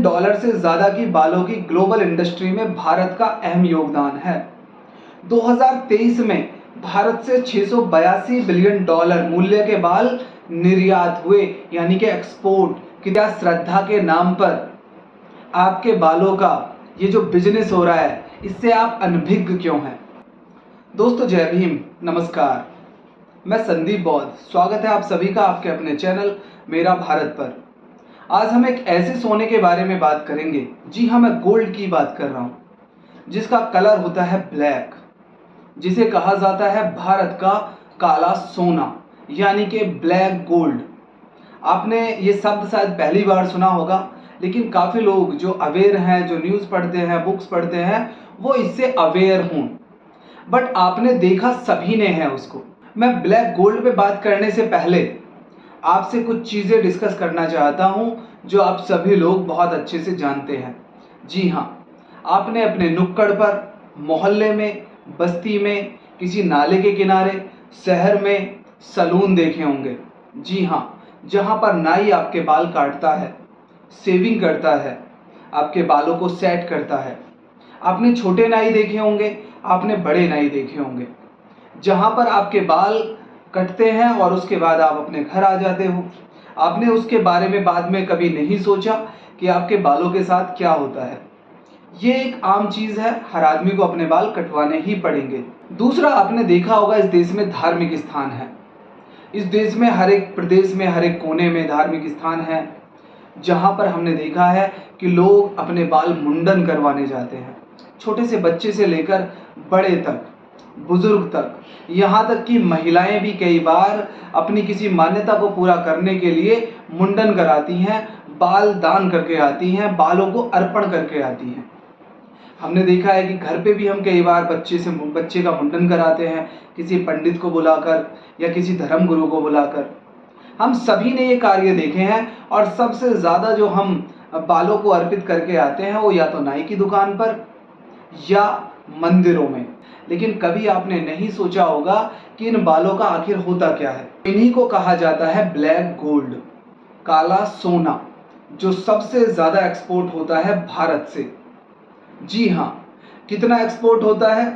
Dollar से ज़्यादा की बालों की ग्लोबल इंडस्ट्री में भारत का अहम योगदान है। 2023 में भारत से 682 बिलियन डॉलर मूल्य के बाल निर्यात हुए, यानी कि एक्सपोर्ट। क्या श्रद्धा के नाम पर आपके बालों का ये जो बिजनेस हो रहा है, इससे आप अनभिज्ञ क्यों हैं? दोस्तों जय भीम, नमस्कार। मैं संदीप बौद्ध, स्वागत है आप सभी का आपके अपने चैनल मेरा भारत पर। आज हम एक ऐसे सोने के बारे में बात करेंगे, जी हाँ, मैं गोल्ड की बात कर रहा हूँ, जिसका कलर होता है ब्लैक, जिसे कहा जाता है भारत का काला सोना, यानी कि ब्लैक गोल्ड। आपने ये शब्द शायद पहली बार सुना होगा, लेकिन काफ़ी लोग जो अवेयर हैं, जो न्यूज़ पढ़ते हैं, बुक्स पढ़ते हैं, वो इससे अवेयर हों, बट आपने देखा सभी ने है उसको। मैं ब्लैक गोल्ड पे बात करने से पहले आपसे कुछ चीज़ें डिस्कस करना चाहता हूँ जो आप सभी लोग बहुत अच्छे से जानते हैं। जी हाँ, आपने अपने नुक्कड़ पर, मोहल्ले में, बस्ती में, किसी नाले के किनारे, शहर में सैलून देखे होंगे। जी हाँ, जहाँ पर नाई आपके बाल काटता है, शेविंग करता है, आपके बालों को सेट करता है। आपने छोटे नाई देखे होंगे, आपने बड़े नाई देखे होंगे, जहाँ पर आपके बाल कटते हैं और उसके बाद आप अपने घर आ जाते हो। आपने उसके बारे में बाद में कभी नहीं सोचा कि आपके बालों के साथ क्या होता है। ये एक आम चीज़ है, हर आदमी को अपने बाल कटवाने ही पड़ेंगे। दूसरा, आपने देखा होगा इस देश में धार्मिक स्थान है। इस देश में हर एक प्रदेश में, हर एक कोने में धार्मिक स्थान है, जहाँ पर हमने देखा है कि लोग अपने बाल मुंडन करवाने जाते हैं। छोटे से बच्चे से लेकर बड़े तक, बुजुर्ग तक, यहाँ तक कि महिलाएं भी कई बार अपनी किसी मान्यता को पूरा करने के लिए मुंडन कराती हैं, बाल दान करके आती हैं, बालों को अर्पण करके आती हैं। हमने देखा है कि घर पे भी हम कई बार बच्चे का मुंडन कराते हैं, किसी पंडित को बुलाकर या किसी धर्म गुरु को बुलाकर। हम सभी ने ये कार्य देखे हैं, और सबसे ज़्यादा जो हम बालों को अर्पित करके आते हैं वो या तो नाई की दुकान पर या मंदिरों में। लेकिन कभी आपने नहीं सोचा होगा कि इन बालों का आखिर होता क्या है। इन्हीं को कहा जाता है ब्लैक गोल्ड, काला सोना, जो सबसे ज़्यादा एक्सपोर्ट होता है भारत से। जी हाँ, कितना एक्सपोर्ट होता है?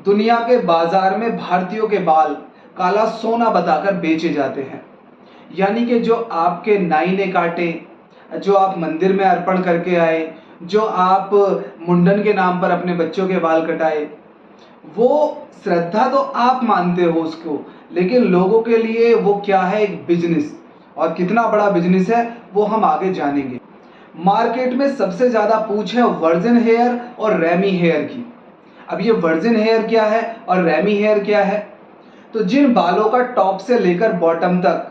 दुनिया के बाजार में भारतीयों के बाल काला सोना बताकर बेचे जाते हैं। यानी कि जो आपके नाई ने काटे, जो आप मंदिर में अर्पण करके आए, जो आप मुंडन के नाम पर अपने बच्चों के बाल कटाए, वो श्रद्धा तो आप मानते हो उसको, लेकिन लोगों के लिए वो क्या है? एक बिजनेस। और कितना बड़ा बिजनेस है वो हम आगे जानेंगे। मार्केट में सबसे ज़्यादा पूछ है वर्जिन हेयर और रेमी हेयर की। अब ये वर्जिन हेयर क्या है और रेमी हेयर क्या है? तो जिन बालों का टॉप से लेकर बॉटम तक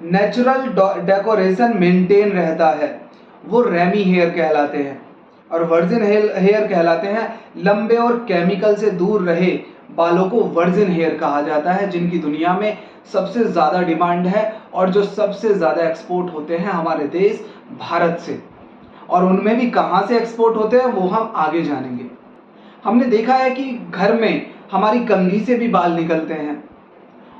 नेचुरल डेकोरेशन मेंटेन रहता है, वो रेमी हेयर कहलाते हैं, और वर्जिन हेयर कहलाते हैं लंबे और केमिकल से दूर रहे बालों को वर्जिन हेयर कहा जाता है, जिनकी दुनिया में सबसे ज़्यादा डिमांड है और जो सबसे ज़्यादा एक्सपोर्ट होते हैं हमारे देश भारत से। और उनमें भी कहाँ से एक्सपोर्ट होते हैं वो हम आगे जानेंगे। हमने देखा है कि घर में हमारी कंघी से भी बाल निकलते हैं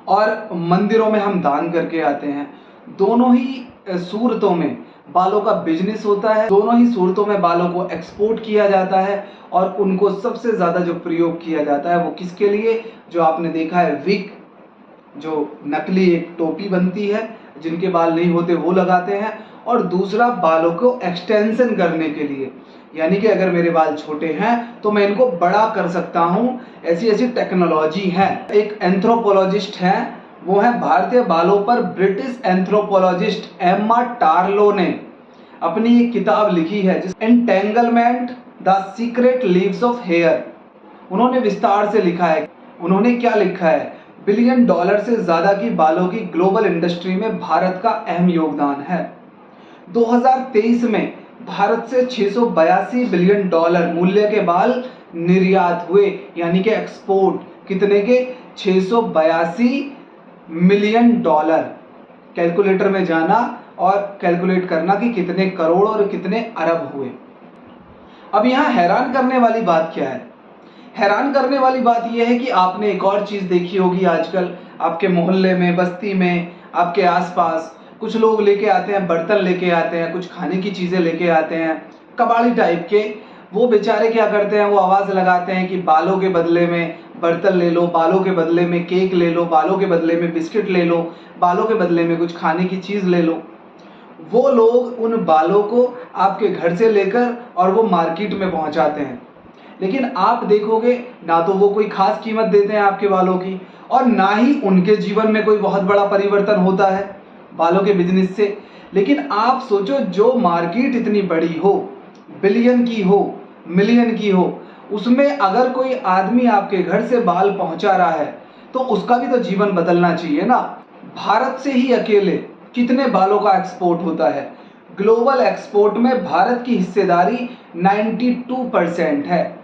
और मंदिरों में हम दान करके आते हैं। दोनों ही सूरतों में बालों का बिजनेस होता है, दोनों ही सूरतों में बालों को एक्सपोर्ट किया जाता है, और उनको सबसे ज़्यादा जो प्रयोग किया जाता है वो किसके लिए? जो आपने देखा है विग, जो नकली एक टोपी बनती है, जिनके बाल नहीं होते वो लगाते हैं, और दूसरा बालों को एक्सटेंशन करने के लिए, यानी कि अगर मेरे बाल छोटे हैं तो मैं इनको बड़ा कर सकता हूँ। ऐसी ऐसी टेक्नोलॉजी है। एक एंथ्रोपोलॉजिस्ट हैं, वो है भारतीय बालों पर ब्रिटिश एंथ्रोपोलॉजिस्ट एम्मा टार्लो ने अपनी एक किताब लिखी है, जिस entanglement the secret lives of hair. उन्होंने विस्तार से लिखा है। उन्होंने क्या लिखा है? बिलियन डॉलर से ज़्यादा की बालों की ग्लोबल इंडस्ट्री में भारत का अहम योगदान है। 2023 में भारत से 682 बिलियन डॉलर मूल्य के बाल निर्यात हुए, यानी कि एक्सपोर्ट। कितने के? 682 मिलियन डॉलर। कैलकुलेटर में जाना और कैलकुलेट करना कि कितने करोड़ और कितने अरब हुए। अब यहाँ हैरान करने वाली बात क्या है? हैरान करने वाली बात यह है कि आपने एक और चीज़ देखी होगी आजकल आपके मोहल्ले में, बस्ती में, आपके आसपास कुछ लोग लेके आते हैं, बर्तन लेके आते हैं, कुछ खाने की चीज़ें लेके आते हैं, कबाड़ी टाइप के, वो बेचारे क्या करते हैं, वो आवाज़ लगाते हैं कि बालों के बदले में बर्तन ले लो, बालों के बदले में केक ले लो, बालों के बदले में बिस्किट ले लो, बालों के बदले में कुछ खाने की चीज़ ले लो। वो लोग उन बालों को आपके घर से लेकर और वो मार्केट में पहुंचाते हैं, लेकिन आप देखोगे ना तो वो कोई खास कीमत देते हैं आपके बालों की, और ना ही उनके जीवन में कोई बहुत बड़ा परिवर्तन होता है बालों के बिजनेस से। लेकिन आप सोचो, जो मार्केट इतनी बड़ी हो, बिलियन की हो, मिलियन की हो, उसमें अगर कोई आदमी आपके घर से बाल पहुंचा रहा है तो उसका भी तो जीवन बदलना चाहिए ना। भारत से ही अकेले कितने बालों का एक्सपोर्ट होता है? ग्लोबल एक्सपोर्ट में भारत की हिस्सेदारी 92% है।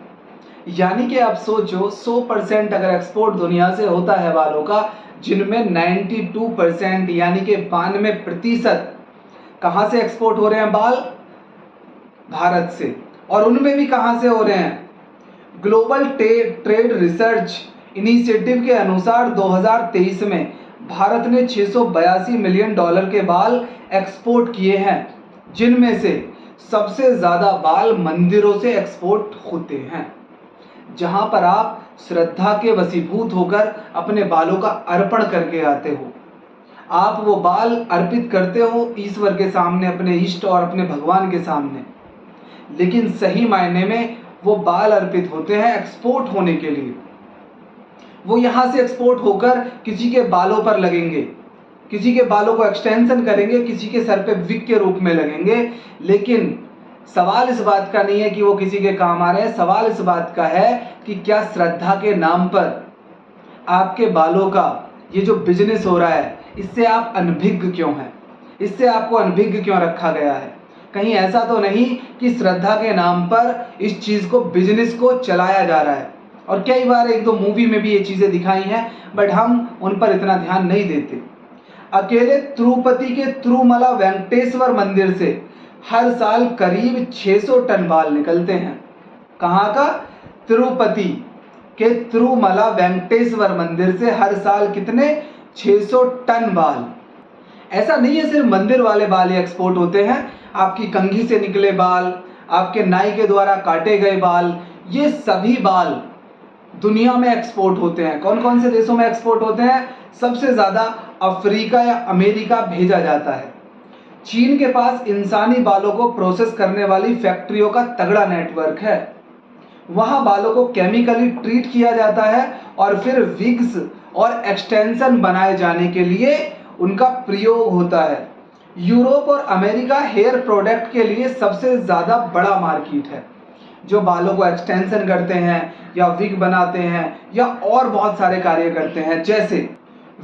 यानी कि आप सोचो, 100% अगर एक्सपोर्ट दुनिया से होता है बालों का, जिनमें 92% यानी कि 92% कहाँ से एक्सपोर्ट हो रहे हैं बाल? भारत से। और उनमें भी कहाँ से हो रहे हैं? ग्लोबल ट्रेड रिसर्च इनिशिएटिव के अनुसार 2023 में भारत ने $682 मिलियन के बाल एक्सपोर्ट किए हैं, जिनमें से सबसे ज़्यादा बाल मंदिरों से एक्सपोर्ट होते हैं, जहां पर आप श्रद्धा के वशीभूत होकर अपने बालों का अर्पण करके आते हो। आप वो बाल अर्पित करते हो ईश्वर के सामने, अपने इष्ट और अपने भगवान के सामने, लेकिन सही मायने में वो बाल अर्पित होते हैं एक्सपोर्ट होने के लिए। वो यहाँ से एक्सपोर्ट होकर किसी के बालों पर लगेंगे, किसी के बालों को एक्सटेंशन करेंगे, किसी के सर पे विग के रूप में लगेंगे। लेकिन सवाल इस बात का नहीं है कि वो किसी के काम आ रहे हैं, सवाल इस बात का है कि क्या श्रद्धा के नाम पर आपके बालों का ये जो बिजनेस हो रहा है, इससे आप अनभिज्ञ क्यों हैं? इससे आपको अनभिज्ञ क्यों रखा गया है? कहीं ऐसा तो नहीं कि श्रद्धा के नाम पर इस चीज़ को, बिजनेस को चलाया जा रहा है? और कई बार एक दो मूवी में भी ये चीज़ें दिखाई हैं, बट हम उन पर इतना ध्यान नहीं देते। अकेले तिरुपति के तिरुमला वेंकटेश्वर मंदिर से हर साल करीब 600 टन बाल निकलते हैं। कहाँ का? तिरुपति के तिरुमला वेंकटेश्वर मंदिर से हर साल कितने? 600 टन बाल। ऐसा नहीं है सिर्फ मंदिर वाले बाल ही एक्सपोर्ट होते हैं, आपकी कंघी से निकले बाल, आपके नाई के द्वारा काटे गए बाल, ये सभी बाल दुनिया में एक्सपोर्ट होते हैं। कौन कौन से देशों में एक्सपोर्ट होते हैं? सबसे ज़्यादा अफ्रीका या अमेरिका भेजा जाता है। चीन के पास इंसानी बालों को प्रोसेस करने वाली फैक्ट्रियों का तगड़ा नेटवर्क है। वहाँ बालों को केमिकली ट्रीट किया जाता है और फिर विग्स और एक्सटेंशन बनाए जाने के लिए उनका प्रयोग होता है। यूरोप और अमेरिका हेयर प्रोडक्ट के लिए सबसे ज़्यादा बड़ा मार्केट है। जो बालों को एक्सटेंशन करते हैं या विग बनाते हैं या और बहुत सारे कार्य करते हैं, जैसे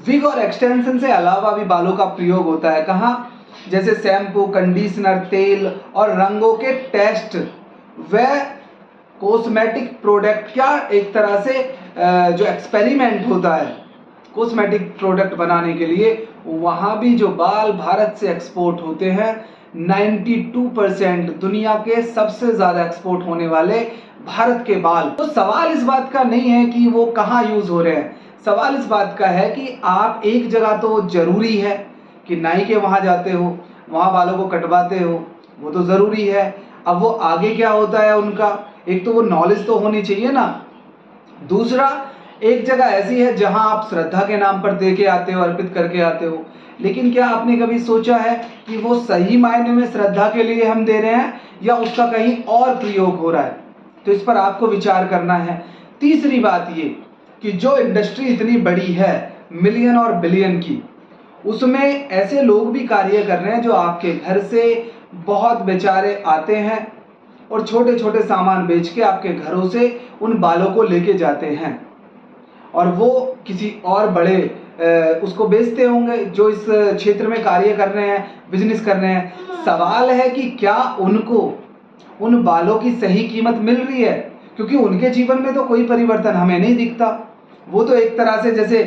विग और एक्सटेंशन से अलावा भी बालों का प्रयोग होता है। कहाँ? जैसे शैम्पू, कंडीशनर, तेल और रंगों के टेस्ट व कॉस्मेटिक प्रोडक्ट, क्या एक तरह से जो एक्सपेरिमेंट होता है कॉस्मेटिक प्रोडक्ट बनाने के लिए, वहाँ भी जो बाल भारत से एक्सपोर्ट होते हैं, 92% दुनिया के सबसे ज़्यादा एक्सपोर्ट होने वाले भारत के बाल। तो सवाल इस बात का नहीं है कि वो कहाँ यूज़ हो रहे हैं, सवाल इस बात का है कि आप एक जगह तो ज़रूरी है कि नाई के वहाँ जाते हो, वहाँ बालों को कटवाते हो, वो तो ज़रूरी है। अब वो आगे क्या होता है उनका, एक तो वो नॉलेज तो होनी चाहिए ना। दूसरा, एक जगह ऐसी है जहाँ आप श्रद्धा के नाम पर दे के आते हो, अर्पित करके आते हो, लेकिन क्या आपने कभी सोचा है कि वो सही मायने में श्रद्धा के लिए हम दे रहे हैं या उसका कहीं और प्रयोग हो रहा है? तो इस पर आपको विचार करना है। तीसरी बात ये कि जो इंडस्ट्री इतनी बड़ी है, मिलियन और बिलियन की, उसमें ऐसे लोग भी कार्य कर रहे हैं जो आपके घर से बहुत बेचारे आते हैं और छोटे छोटे सामान बेच के आपके घरों से उन बालों को लेके जाते हैं और वो किसी और बड़े उसको बेचते होंगे जो इस क्षेत्र में कार्य कर रहे हैं, बिजनेस कर रहे हैं। सवाल है कि क्या उनको उन बालों की सही कीमत मिल रही है? क्योंकि उनके जीवन में तो कोई परिवर्तन हमें नहीं दिखता। वो तो एक तरह से जैसे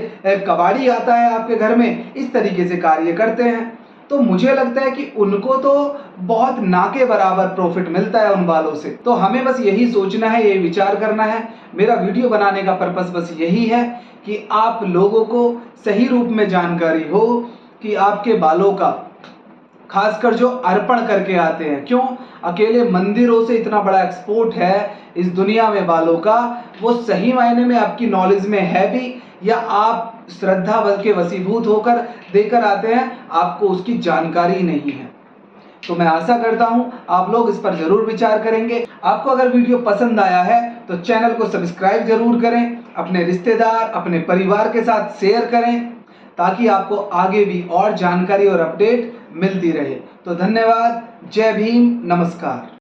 कबाड़ी आता है आपके घर में, इस तरीके से कार्य करते हैं। तो मुझे लगता है कि उनको तो बहुत ना के बराबर प्रॉफिट मिलता है उन बालों से। तो हमें बस यही सोचना है, यही विचार करना है। मेरा वीडियो बनाने का पर्पस बस यही है कि आप लोगों को सही रूप में जानकारी हो कि आपके बालों का खासकर जो अर्पण करके आते हैं। क्यों? अकेले मंदिरों से इतना बड़ा एक्सपोर्ट है इस दुनिया में बालों का, वो सही मायने में आपकी नॉलेज में है भी या आप श्रद्धा बल के वशीभूत होकर देकर आते हैं, आपको उसकी जानकारी नहीं है। तो मैं आशा करता हूं आप लोग इस पर जरूर विचार करेंगे। आपको अगर वीडियो पसंद आया है तो चैनल को सब्सक्राइब जरूर करें, अपने रिश्तेदार, अपने परिवार के साथ शेयर करें, ताकि आपको आगे भी और जानकारी और अपडेट मिलती रहे। तो धन्यवाद। जय भीम। नमस्कार।